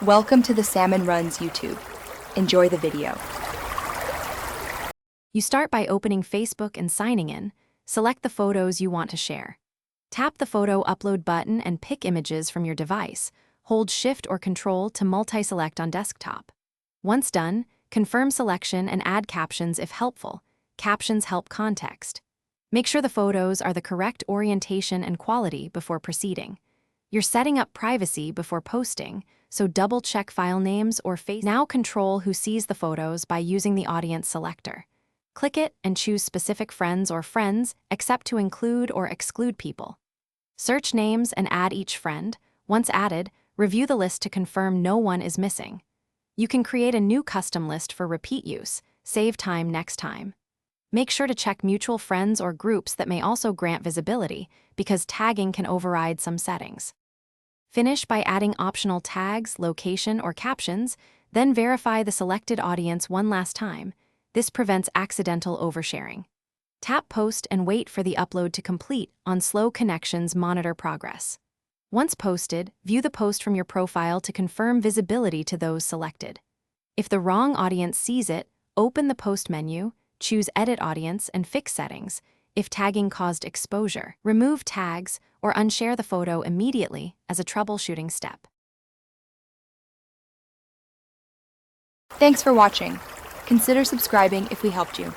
Welcome to the Salmon Runs YouTube. Enjoy the video. You start by opening Facebook and signing in. Select the photos you want to share. Tap the Photo Upload button and pick images from your device. Hold Shift or Control to multi-select on desktop. Once done, confirm selection and add captions if helpful. Captions help context. Make sure the photos are the correct orientation and quality before proceeding. You're setting up privacy before posting, so double-check file names or face. Now control who sees the photos by using the audience selector. Click it and choose specific friends or friends, except to include or exclude people. Search names and add each friend. Once added, review the list to confirm no one is missing. You can create a new custom list for repeat use. Save time next time. Make sure to check mutual friends or groups that may also grant visibility, because tagging can override some settings. Finish by adding optional tags, location, or captions, then verify the selected audience one last time. This prevents accidental oversharing. Tap Post and wait for the upload to complete. On slow connections, monitor progress. Once posted, view the post from your profile to confirm visibility to those selected. If the wrong audience sees it, open the Post menu, choose Edit Audience and fix settings. If tagging caused exposure, remove tags or unshare the photo immediately as a troubleshooting step. Thanks for watching. Consider subscribing if we helped you.